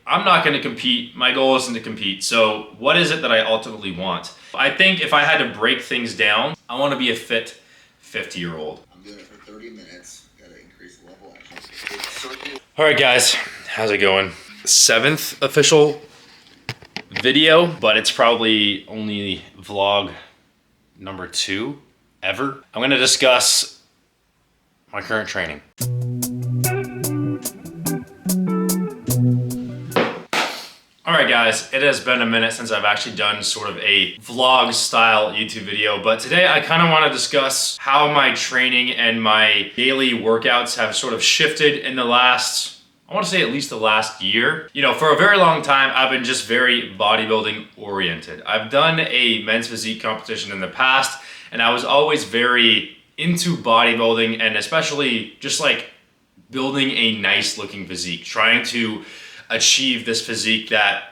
I'm not going to compete. My goal isn't to compete. So what is it that I ultimately want? I think if I had to break things down, I want to be a fit 50-year-old. I'm doing it for 30 minutes. Got to increase the level action. All right, guys, how's it going? 7th official video, but it's probably only vlog number 2 ever. I'm going to discuss my current training. All right, guys, it has been a minute since I've actually done sort of a vlog style YouTube video, but today I kind of want to discuss how my training and my daily workouts have sort of shifted in the last, I want to say at least the last year. You know, for a very long time, I've been just very bodybuilding oriented. I've done a men's physique competition in the past, and I was always very into bodybuilding and especially just like building a nice looking physique, trying to achieve this physique that,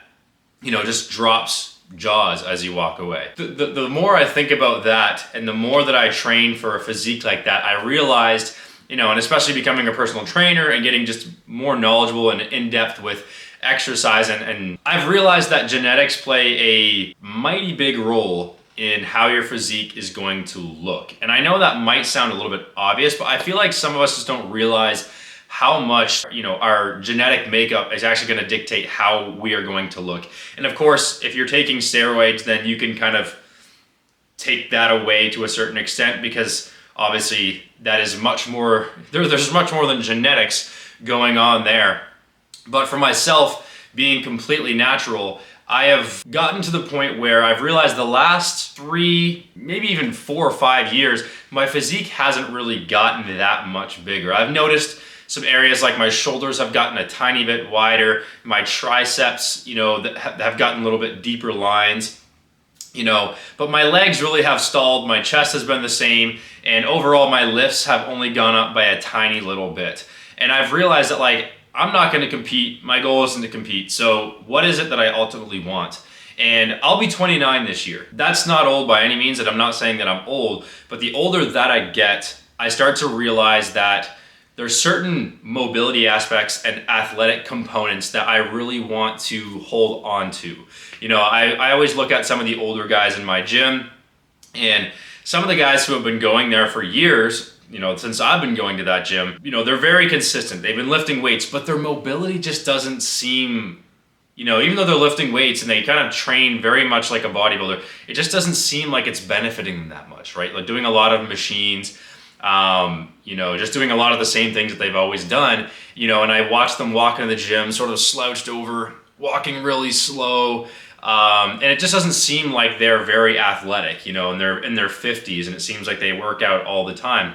you know, just drops jaws as you walk away. The more I think about that and the more that I train for a physique like that, I realized, you know, and especially becoming a personal trainer and getting just more knowledgeable and in-depth with exercise, and I've realized that genetics play a mighty big role in how your physique is going to look. And I know that might sound a little bit obvious, but I feel like some of us just don't realize how much, you know, our genetic makeup is actually going to dictate how we are going to look. And of course, if you're taking steroids, then you can kind of take that away to a certain extent, because obviously that is much more, there's much more than genetics going on there. But for myself, being completely natural, I have gotten to the point where I've realized the last 3, maybe even 4 or 5 years, my physique hasn't really gotten that much bigger. I've noticed some areas like my shoulders have gotten a tiny bit wider, my triceps, you know, that have gotten a little bit deeper lines, you know, but my legs really have stalled, my chest has been the same, and overall my lifts have only gone up by a tiny little bit. And I've realized that, like, I'm not going to compete, my goal isn't to compete, so what is it that I ultimately want? And I'll be 29 this year. That's not old by any means, and I'm not saying that I'm old, but the older that I get, I start to realize that there's certain mobility aspects and athletic components that I really want to hold on to. You know, I always look at some of the older guys in my gym, and some of the guys who have been going there for years, you know, since I've been going to that gym, you know, they're very consistent. They've been lifting weights, but their mobility just doesn't seem, you know, even though they're lifting weights and they kind of train very much like a bodybuilder, it just doesn't seem like it's benefiting them that much, right? Like doing a lot of machines, you know, just doing a lot of the same things that they've always done, you know, and I watch them walk into the gym sort of slouched over, walking really slow, and it just doesn't seem like they're very athletic, you know, and they're in their 50s and it seems like they work out all the time.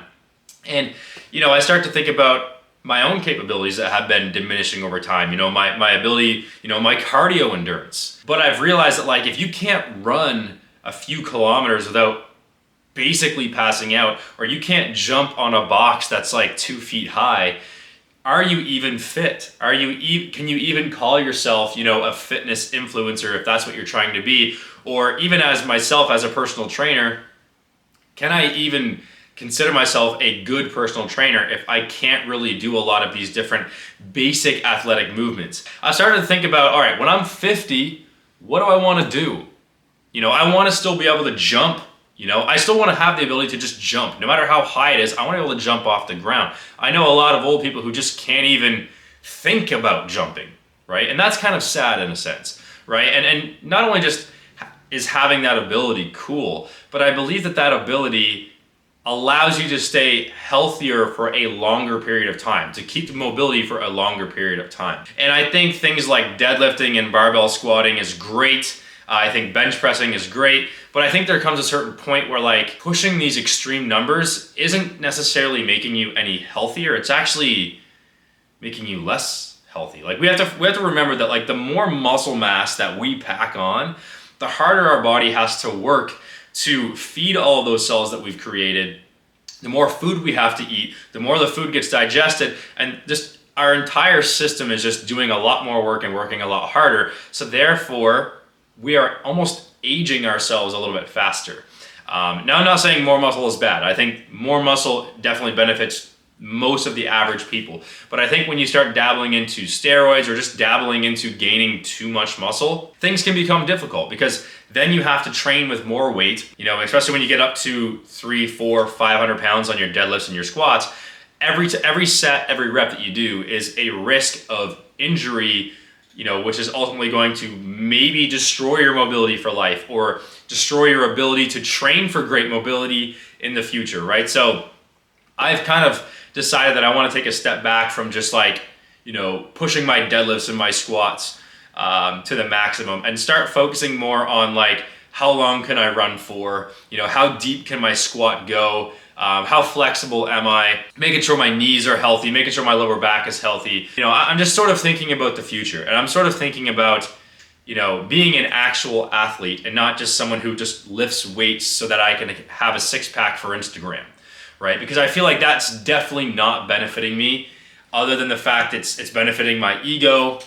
And, you know, I start to think about my own capabilities that have been diminishing over time, you know, my ability, you know, my cardio endurance. But I've realized that, like, if you can't run a few kilometers without basically passing out, or you can't jump on a box that's like 2 feet high, are you even fit? Can you even call yourself, you know, a fitness influencer if that's what you're trying to be? Or even as myself as a personal trainer, can I even consider myself a good personal trainer if I can't really do a lot of these different basic athletic movements? I started to think about, all right, when I'm 50, what do I want to do? You know, I want to still be able to jump. You know, I still want to have the ability to just jump. No matter how high it is, I want to be able to jump off the ground. I know a lot of old people who just can't even think about jumping, right? And that's kind of sad in a sense, right? And not only just is having that ability cool, but I believe that that ability allows you to stay healthier for a longer period of time, to keep the mobility for a longer period of time. And I think things like deadlifting and barbell squatting is great. I think bench pressing is great, but I think there comes a certain point where, like, pushing these extreme numbers isn't necessarily making you any healthier. It's actually making you less healthy. Like, we have to remember that, like, the more muscle mass that we pack on, the harder our body has to work to feed all of those cells that we've created. The more food we have to eat, the more the food gets digested, and just our entire system is just doing a lot more work and working a lot harder. So therefore, we are almost aging ourselves a little bit faster. Now, I'm not saying more muscle is bad. I think more muscle definitely benefits most of the average people. But I think when you start dabbling into steroids or just dabbling into gaining too much muscle, things can become difficult because then you have to train with more weight, you know, especially when you get up to 300, 400, 500 pounds on your deadlifts and your squats. Every set, every rep that you do is a risk of injury, you know, which is ultimately going to maybe destroy your mobility for life or destroy your ability to train for great mobility in the future, right? So I've kind of decided that I want to take a step back from just like, you know, pushing my deadlifts and my squats to the maximum and start focusing more on like, how long can I run for? You know, how deep can my squat go? How flexible am I? Making sure my knees are healthy, making sure my lower back is healthy. You know, I'm just sort of thinking about the future, and I'm sort of thinking about, you know, being an actual athlete and not just someone who just lifts weights so that I can have a six-pack for Instagram, right? Because I feel like that's definitely not benefiting me, other than the fact it's benefiting my ego.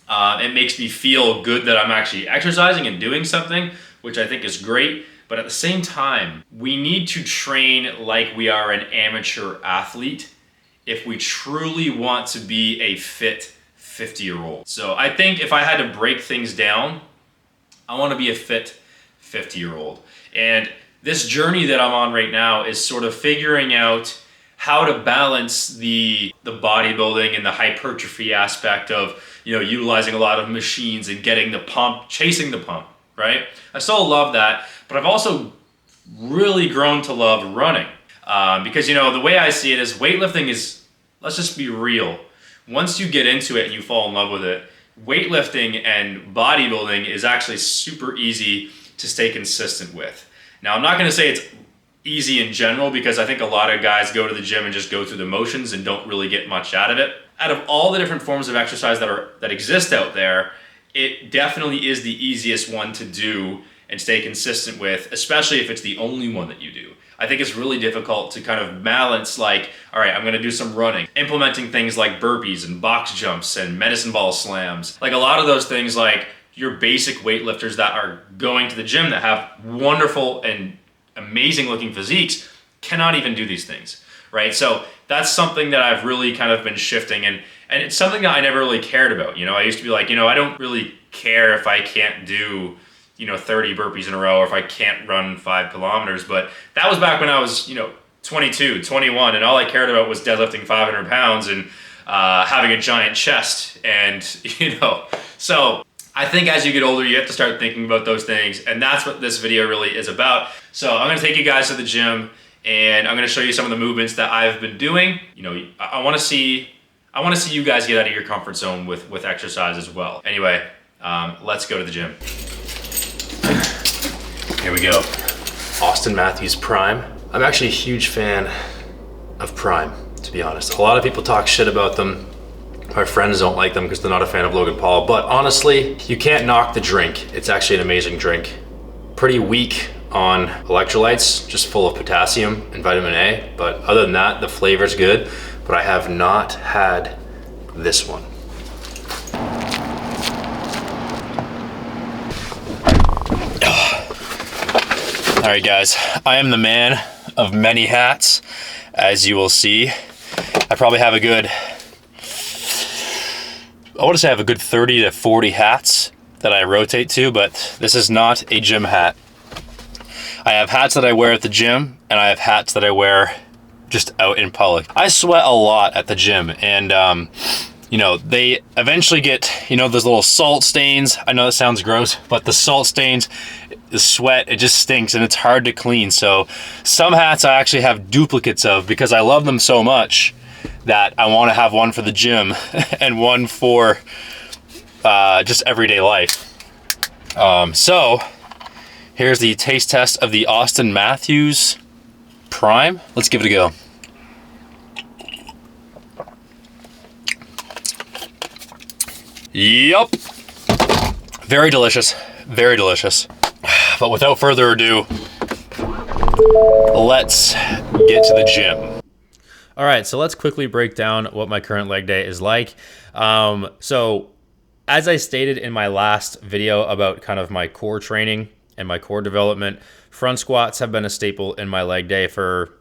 It makes me feel good that I'm actually exercising and doing something, which I think is great. But at the same time, we need to train like we are an amateur athlete if we truly want to be a fit 50-year-old. So I think if I had to break things down, I want to be a fit 50-year-old. And this journey that I'm on right now is sort of figuring out how to balance the bodybuilding and the hypertrophy aspect of, you know, utilizing a lot of machines and getting the pump, chasing the pump, right? I still love that, but I've also really grown to love running because, you know, the way I see it is weightlifting is, let's just be real. Once you get into it and you fall in love with it, weightlifting and bodybuilding is actually super easy to stay consistent with. Now, I'm not going to say it's easy in general because I think a lot of guys go to the gym and just go through the motions and don't really get much out of it. Out of all the different forms of exercise that exist out there, it definitely is the easiest one to do and stay consistent with, especially if it's the only one that you do. I think it's really difficult to kind of balance like, all right, I'm gonna do some running, implementing things like burpees and box jumps and medicine ball slams. Like a lot of those things, like your basic weightlifters that are going to the gym that have wonderful and amazing looking physiques cannot even do these things, right? So that's something that I've really kind of been shifting, and it's something that I never really cared about. You know, I used to be like, you know, I don't really care if I can't do, you know, 30 burpees in a row or if I can't run 5 kilometers. But that was back when I was, you know, 22, 21, and all I cared about was deadlifting 500 pounds and having a giant chest. And, you know, so I think as you get older, you have to start thinking about those things. And that's what this video really is about. So I'm gonna take you guys to the gym and I'm gonna show you some of the movements that I've been doing. You know, I wanna see you guys get out of your comfort zone with exercise as well. Anyway, let's go to the gym. Here we go. Austin Matthews Prime. I'm actually a huge fan of Prime, to be honest. A lot of people talk shit about them. My friends don't like them because they're not a fan of Logan Paul, but honestly, you can't knock the drink. It's actually an amazing drink. Pretty weak on electrolytes, just full of potassium and vitamin A, but other than that, the flavor's good, but I have not had this one. All right, guys, I am the man of many hats, as you will see. I probably have a good, I want to say I have a good 30 to 40 hats that I rotate to, but this is not a gym hat. I have hats that I wear at the gym, and I have hats that I wear just out in public. I sweat a lot at the gym, and you know, they eventually get, you know, those little salt stains. I know that sounds gross, but the salt stains, the sweat, it just stinks and it's hard to clean. So some hats I actually have duplicates of because I love them so much that I want to have one for the gym and one for just everyday life. So here's the taste test of the Austin Matthews Prime. Let's give it a go. Yup. Very delicious, very delicious. But without further ado, let's get to the gym. All right, so let's quickly break down what my current leg day is like. So as I stated in my last video about kind of my core training and my core development, front squats have been a staple in my leg day for,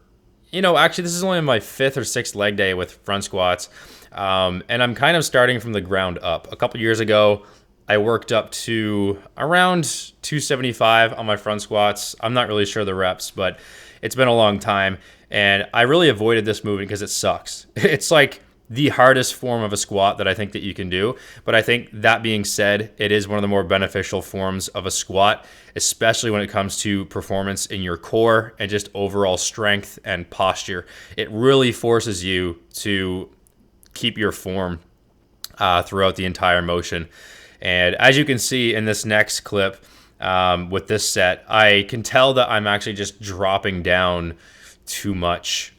actually this is only my 5th or 6th leg day with front squats. And I'm kind of starting from the ground up. A couple years ago, I worked up to around 275 on my front squats. I'm not really sure the reps, but it's been a long time. And I really avoided this movement because it sucks. It's like the hardest form of a squat that I think that you can do. But I think that being said, it is one of the more beneficial forms of a squat, especially when it comes to performance in your core and just overall strength and posture. It really forces you to keep your form throughout the entire motion. And as you can see in this next clip with this set, I can tell that I'm actually just dropping down too much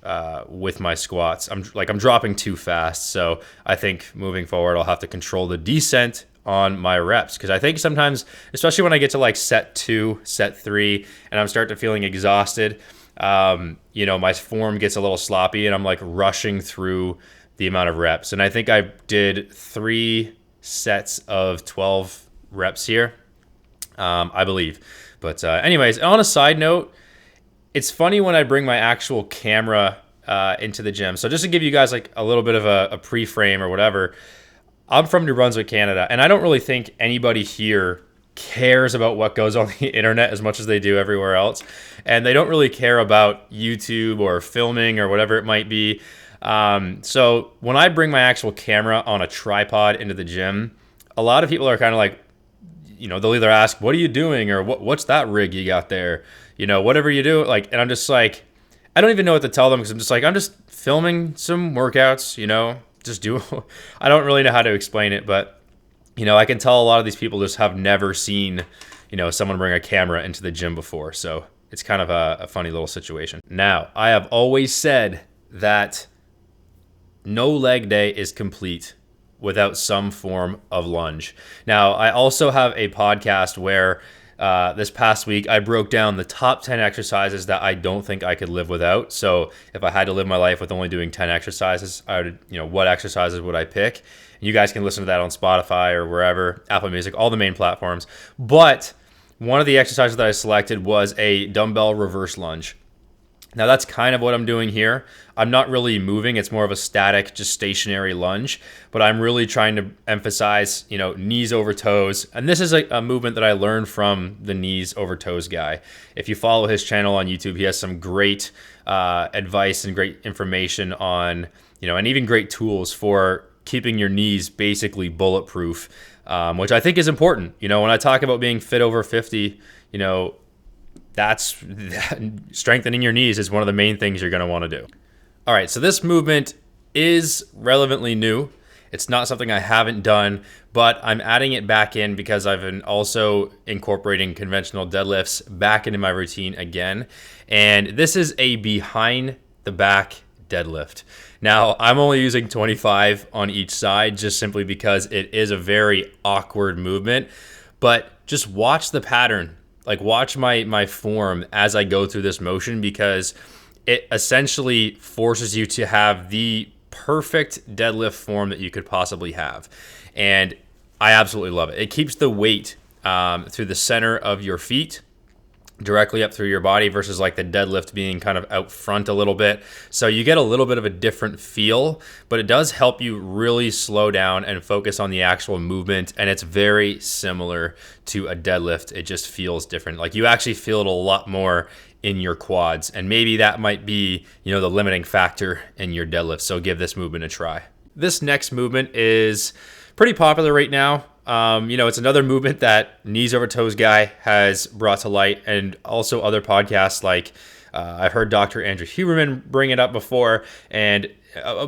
with my squats. I'm dropping too fast. So I think moving forward, I'll have to control the descent on my reps, because I think sometimes, especially when I get to like set 2, set 3, and I'm starting to feeling exhausted, my form gets a little sloppy and I'm like rushing through the amount of reps. And I think I did 3 sets of 12 reps here, I believe. But anyways, on a side note, it's funny when I bring my actual camera into the gym. So just to give you guys like a little bit of a pre-frame or whatever, I'm from New Brunswick, Canada, and I don't really think anybody here cares about what goes on the internet as much as they do everywhere else. And they don't really care about YouTube or filming or whatever it might be. So when I bring my actual camera on a tripod into the gym, a lot of people are kind of like, they'll either ask, what are you doing? Or what's that rig you got there? Whatever you do. And I'm just like, I don't even know what to tell them, because I'm just like, I'm just filming some workouts, I don't really know how to explain it, but I can tell a lot of these people just have never seen, someone bring a camera into the gym before. So it's kind of a funny little situation. Now, I have always said that no leg day is complete without some form of lunge. Now, I also have a podcast where this past week I broke down the top 10 exercises that I don't think I could live without. So if I had to live my life with only doing 10 exercises, I would, what exercises would I pick? And you guys can listen to that on Spotify or wherever, Apple Music, all the main platforms. But one of the exercises that I selected was a dumbbell reverse lunge. Now that's kind of what I'm doing here. I'm not really moving. It's more of a static, just stationary lunge, but I'm really trying to emphasize, knees over toes. And this is a movement that I learned from the knees over toes guy. If you follow his channel on YouTube, he has some great advice and great information on, and even great tools for keeping your knees basically bulletproof, which I think is important. When I talk about being fit over 50, that's strengthening your knees is one of the main things you're going to want to do. All right, so this movement is relevantly new. It's not something I haven't done, but I'm adding it back in because I've been also incorporating conventional deadlifts back into my routine again. And this is a behind the back deadlift. Now, I'm only using 25 on each side just simply because it is a very awkward movement, but just watch the pattern. Watch my form as I go through this motion, because it essentially forces you to have the perfect deadlift form that you could possibly have. And I absolutely love it. It keeps the weight through the center of your feet, directly up through your body, versus like the deadlift being kind of out front a little bit. So you get a little bit of a different feel, but it does help you really slow down and focus on the actual movement. And it's very similar to a deadlift. It just feels different. You actually feel it a lot more in your quads. And maybe that might be, the limiting factor in your deadlift. So give this movement a try. This next movement is pretty popular right now. It's another movement that Knees Over Toes guy has brought to light, and also other podcasts like I've heard Dr. Andrew Huberman bring it up before, and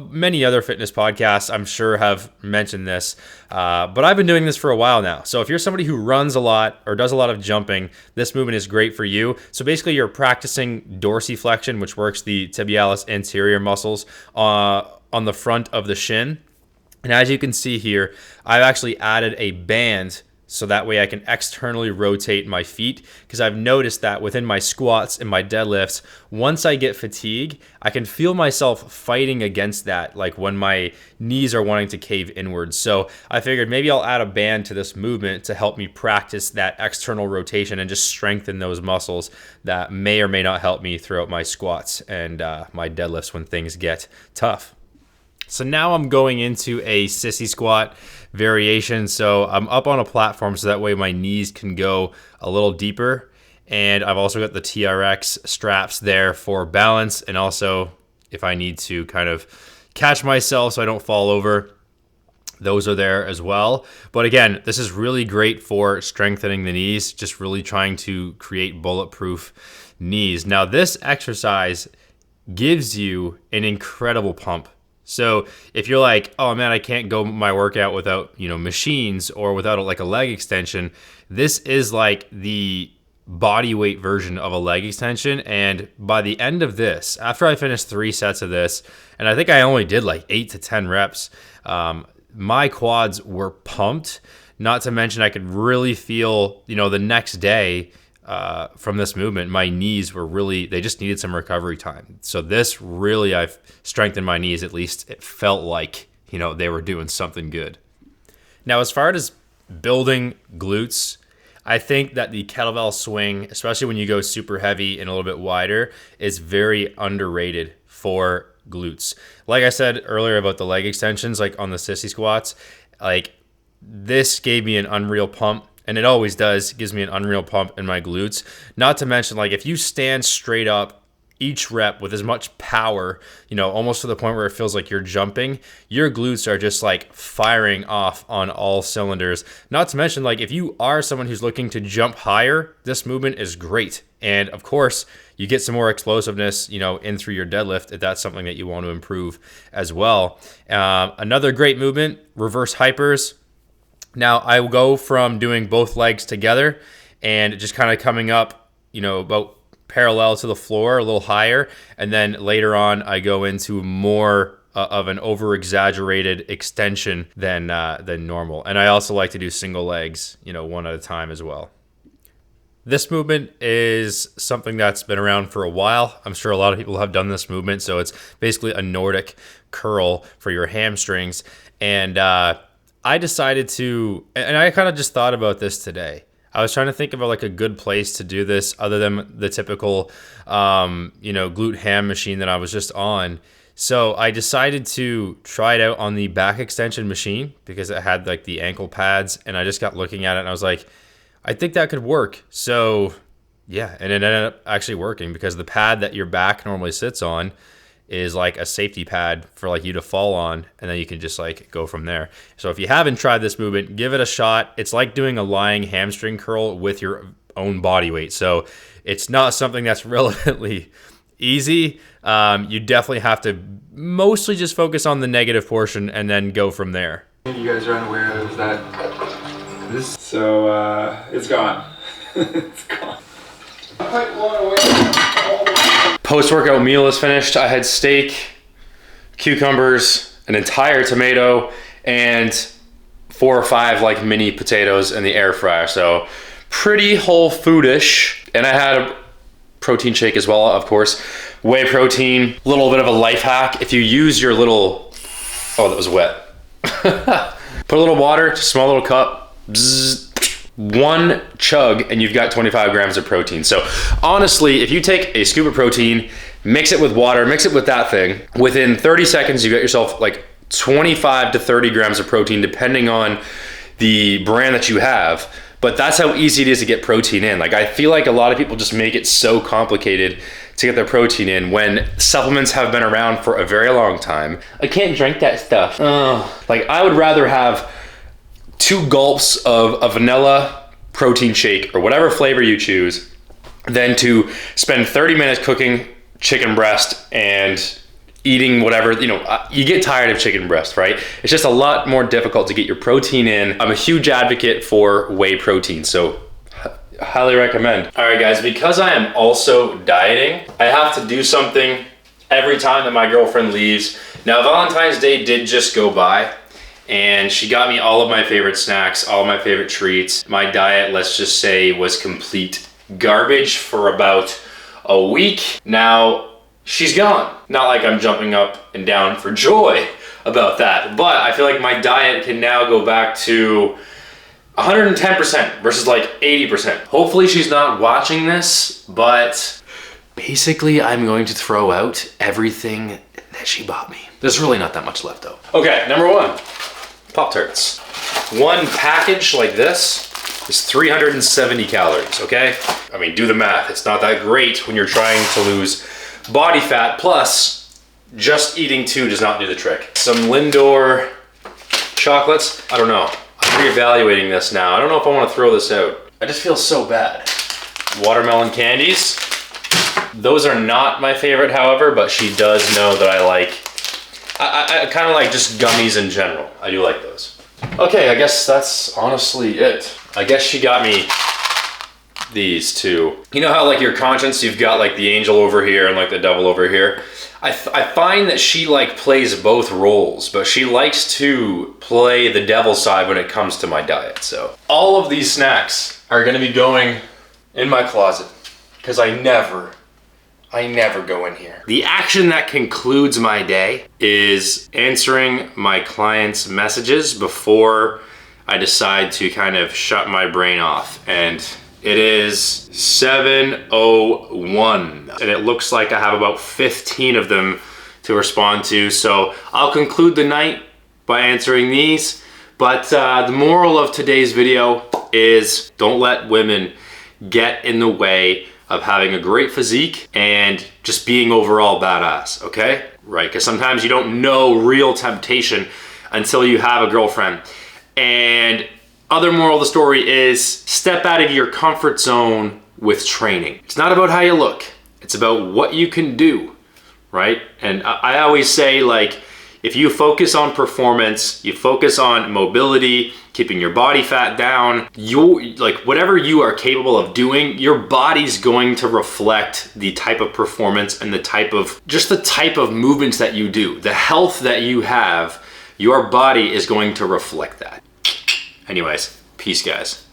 many other fitness podcasts I'm sure have mentioned this, but I've been doing this for a while now. So if you're somebody who runs a lot or does a lot of jumping, this movement is great for you. So basically you're practicing dorsiflexion, which works the tibialis anterior muscles on the front of the shin. And as you can see here, I've actually added a band so that way I can externally rotate my feet, because I've noticed that within my squats and my deadlifts, once I get fatigue, I can feel myself fighting against that, like when my knees are wanting to cave inwards. So I figured maybe I'll add a band to this movement to help me practice that external rotation and just strengthen those muscles that may or may not help me throughout my squats and my deadlifts when things get tough. So now I'm going into a sissy squat variation. So I'm up on a platform so that way my knees can go a little deeper. And I've also got the TRX straps there for balance, and also if I need to kind of catch myself so I don't fall over, those are there as well. But again, this is really great for strengthening the knees, just really trying to create bulletproof knees. Now this exercise gives you an incredible pump. So if you're like, oh man, I can't go my workout without, machines or without like a leg extension, this is like the body weight version of a leg extension. And by the end of this, after I finished 3 sets of this, and I think I only did like 8 to 10 reps, my quads were pumped. Not to mention I could really feel, the next day, from this movement, my knees were they just needed some recovery time. So this really, I've strengthened my knees. At least it felt like, they were doing something good. Now, as far as building glutes, I think that the kettlebell swing, especially when you go super heavy and a little bit wider, is very underrated for glutes. Like I said earlier about the leg extensions, like on the sissy squats, like this gave me an unreal pump. And it always does. It gives me an unreal pump in my glutes. Not to mention, like, if you stand straight up each rep with as much power, almost to the point where it feels like you're jumping, your glutes are just like firing off on all cylinders. Not to mention, like, if you are someone who's looking to jump higher, this movement is great. And of course, you get some more explosiveness, in through your deadlift if that's something that you want to improve as well. Another great movement, reverse hypers. Now, I will go from doing both legs together and just kind of coming up, about parallel to the floor, a little higher. And then later on, I go into more of an over-exaggerated extension than normal. And I also like to do single legs, one at a time as well. This movement is something that's been around for a while. I'm sure a lot of people have done this movement. So it's basically a Nordic curl for your hamstrings. And I decided to, and I kind of just thought about this today. I was trying to think about like a good place to do this other than the typical, glute ham machine that I was just on. So I decided to try it out on the back extension machine because it had like the ankle pads, and I just got looking at it and I was like, I think that could work. So yeah, and it ended up actually working because the pad that your back normally sits on is like a safety pad for like you to fall on, and then you can just like go from there. So if you haven't tried this movement, give it a shot. It's like doing a lying hamstring curl with your own body weight. So it's not something that's relevantly easy. You definitely have to mostly just focus on the negative portion and then go from there. You guys are unaware of that. It's gone. It's gone. Quite blown away. Post-workout meal is finished. I had steak, cucumbers, an entire tomato, and 4 or 5 like mini potatoes in the air fryer. So pretty whole foodish. And I had a protein shake as well, of course. Whey protein, a little bit of a life hack. If you use your little, oh, that was wet. Put a little water, just a small little cup, bzzz, 1 chug, and you've got 25 grams of protein. So honestly, if you take a scoop of protein, mix it with water, mix it with that thing, within 30 seconds, you got yourself like 25 to 30 grams of protein, depending on the brand that you have. But that's how easy it is to get protein in. Like, I feel like a lot of people just make it so complicated to get their protein in when supplements have been around for a very long time. I can't drink that stuff. Oh. Like, I would rather have 2 gulps of a vanilla protein shake or whatever flavor you choose than to spend 30 minutes cooking chicken breast and eating whatever, you get tired of chicken breast, right? It's just a lot more difficult to get your protein in. I'm a huge advocate for whey protein, so highly recommend. All right, guys, because I am also dieting, I have to do something every time that my girlfriend leaves. Now, Valentine's Day did just go by, and she got me all of my favorite snacks, all of my favorite treats. My diet, let's just say, was complete garbage for about a week. Now, she's gone. Not like I'm jumping up and down for joy about that, but I feel like my diet can now go back to 110% versus like 80%. Hopefully she's not watching this, but basically I'm going to throw out everything that she bought me. There's really not that much left though. Okay, number one, Pop-Tarts. One package like this is 370 calories, okay? I mean, do the math. It's not that great when you're trying to lose body fat, plus just eating two does not do the trick. Some Lindor chocolates, I don't know. I'm reevaluating this now. I don't know if I want to throw this out. I just feel so bad. Watermelon candies. Those are not my favorite, however, but she does know that I like, I kind of like just gummies in general. I do like those. Okay, I guess that's honestly it. I guess she got me these two. You know how like your conscience, you've got like the angel over here and like the devil over here? I find that she like plays both roles, but she likes to play the devil side when it comes to my diet. So all of these snacks are gonna be going in my closet because I never go in here. The action that concludes my day is answering my clients' messages before I decide to kind of shut my brain off. And it is 7:01, and it looks like I have about 15 of them to respond to. So I'll conclude the night by answering these. But the moral of today's video is don't let women get in the way of having a great physique and just being overall badass, okay? Right, because sometimes you don't know real temptation until you have a girlfriend. And other moral of the story is step out of your comfort zone with training. It's not about how you look, it's about what you can do, right? And I always say, like, if you focus on performance, you focus on mobility, keeping your body fat down, whatever you are capable of doing, your body's going to reflect the type of performance and the type of movements that you do. The health that you have, your body is going to reflect that. Anyways, peace guys.